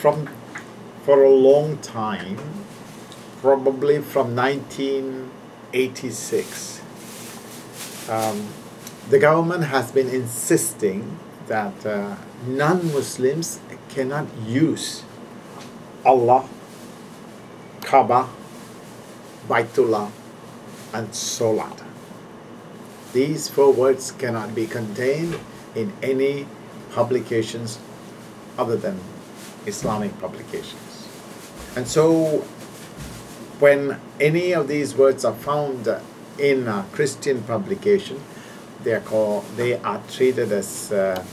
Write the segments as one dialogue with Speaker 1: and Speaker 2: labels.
Speaker 1: for a long time, probably from 1986, the government has been insisting that non-Muslims cannot use Allah, Kaaba, Baitullah, and Salat. These four words cannot be contained in any publications other than Islamic publications. And so when any of these words are found in a Christian publication, they are treated as an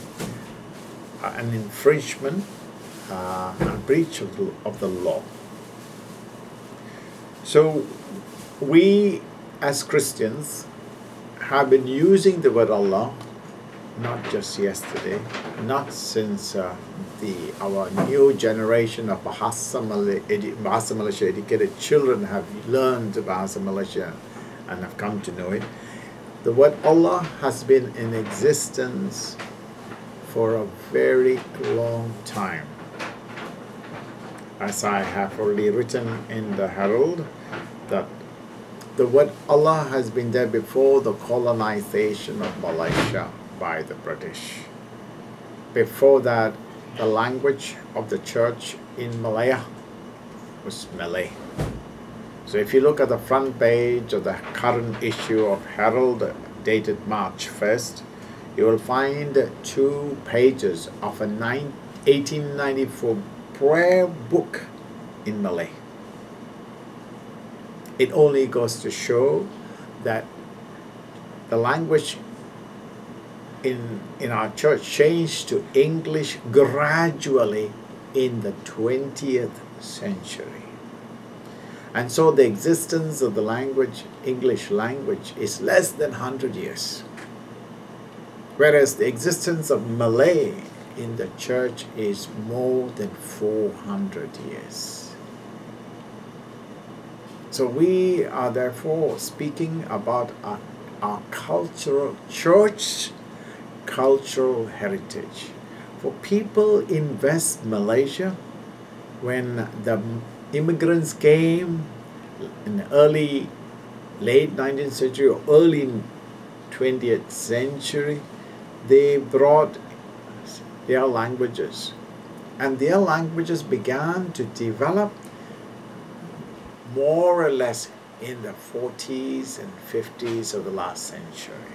Speaker 1: infringement, a breach of the law. So we as Christians have been using the word Allah not just yesterday, not since our new generation of Bahasa Malaysia educated children have learned Bahasa Malaysia and have come to know it. The word Allah has been in existence for a very long time. As I have already written in the Herald, that the word Allah has been there before the colonization of Malaysia by the British. Before that, the language of the church in Malaya was Malay. So if you look at the front page of the current issue of Herald, dated March 1st, you will find 2 pages of a 1894 prayer book in Malay. It only goes to show that the language in our church changed to English gradually in the 20th century. And so the existence of the language, English language, is less than 100 years. Whereas the existence of Malay in the church is more than 400 years. So we are therefore speaking about our cultural church, cultural heritage. For people in West Malaysia, when the immigrants came in the late 19th century or early 20th century, they brought their languages, and their languages began to develop more or less in the 40s and 50s of the last century.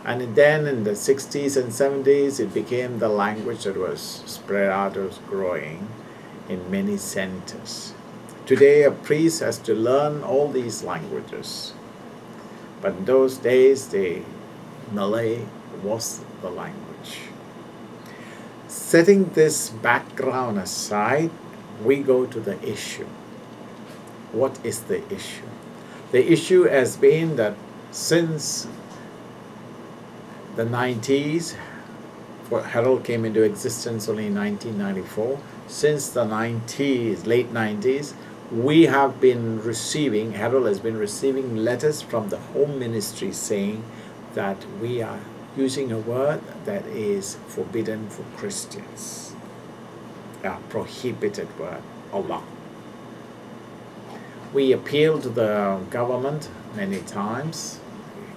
Speaker 1: And then in the 60s and 70s, it became the language that was spread out, was growing in many centers. Today, a priest has to learn all these languages. But in those days, the Malay was the language. Setting this background aside, we go to the issue. What is the issue? The issue has been that since the 90s, Herald came into existence only in 1994, since the late 90s, we have been receiving, Herald has been receiving letters from the Home Ministry saying that we are using a word that is forbidden for Christians, a prohibited word, Allah. We appealed to the government many times,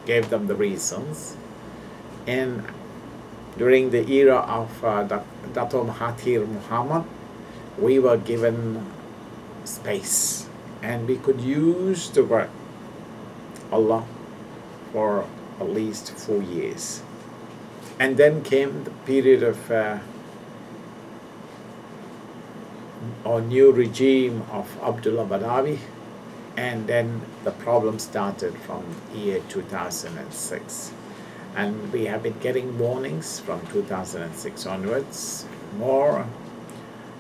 Speaker 1: gave them the reasons, and during the era of Dato Mahathir Mohamad, we were given space and we could use the word Allah for at least 4 years. And then came the period of our new regime of Abdullah Badawi, and then the problem started from year 2006. And we have been getting warnings from 2006 onwards, more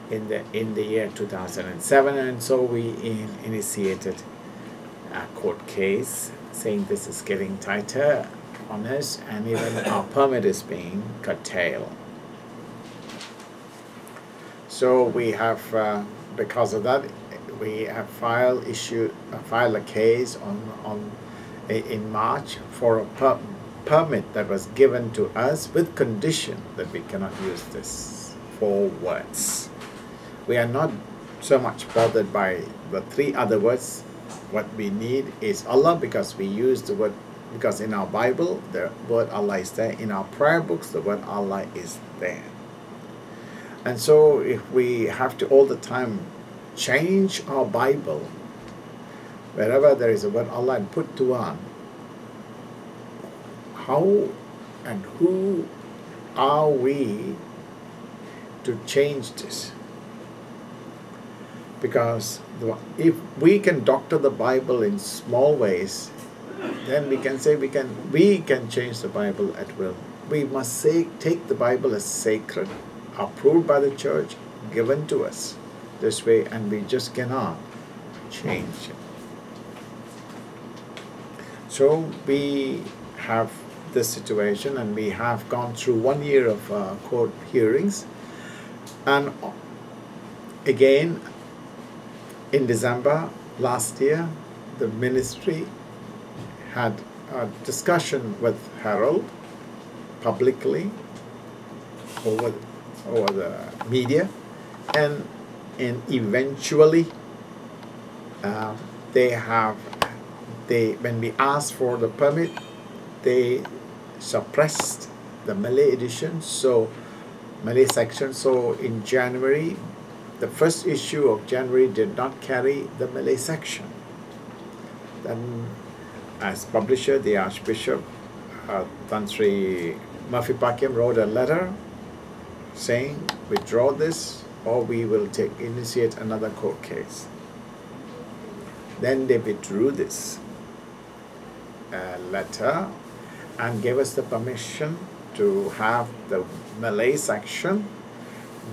Speaker 1: in the year 2007, and so we initiated a court case saying this is getting tighter on us, and even our permit is being curtailed. So we have, because of that, we have filed a case in March for a permit that was given to us with condition that we cannot use this 4 words. We are not so much bothered by the three other words. What we need is Allah, because we use the word, because in our Bible the word Allah is there. In our prayer books the word Allah is there. And so if we have to all the time change our Bible, wherever there is a word Allah, and put Tuan, how and who are we to change this? Because if we can doctor the Bible in small ways, then we can say we can change the Bible at will. We must take the Bible as sacred, approved by the church, given to us this way, and we just cannot change it. So we have this situation, and we have gone through 1 year of court hearings, and again in December last year the ministry had a discussion with Herald publicly over the media, and eventually when we asked for the permit, they suppressed the Malay edition, so Malay section. So in January, the first issue of January did not carry the Malay section. Then, as publisher, the Archbishop Tan Sri Murphy Pakim wrote a letter saying, withdraw this or we will initiate another court case. Then they withdrew this letter and gave us the permission to have the Malay section,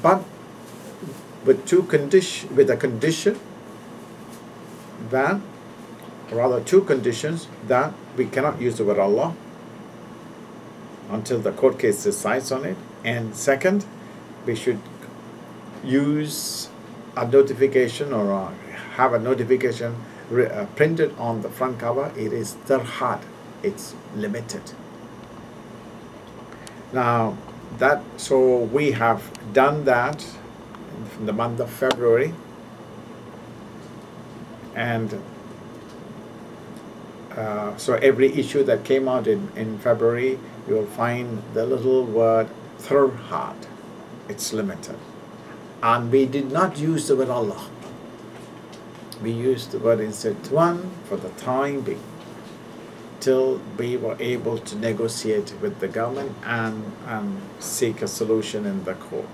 Speaker 1: but with two conditions that we cannot use the word Allah until the court case decides on it, and second, we should use a notification or have a notification printed on the front cover. It is terhad, it's limited. Now so we have done that in the month of February, and so every issue that came out in February, you will find the little word terhad, it's limited. And we did not use the word Allah. We used the word instead Tuan for the time being, till we were able to negotiate with the government and seek a solution in the court.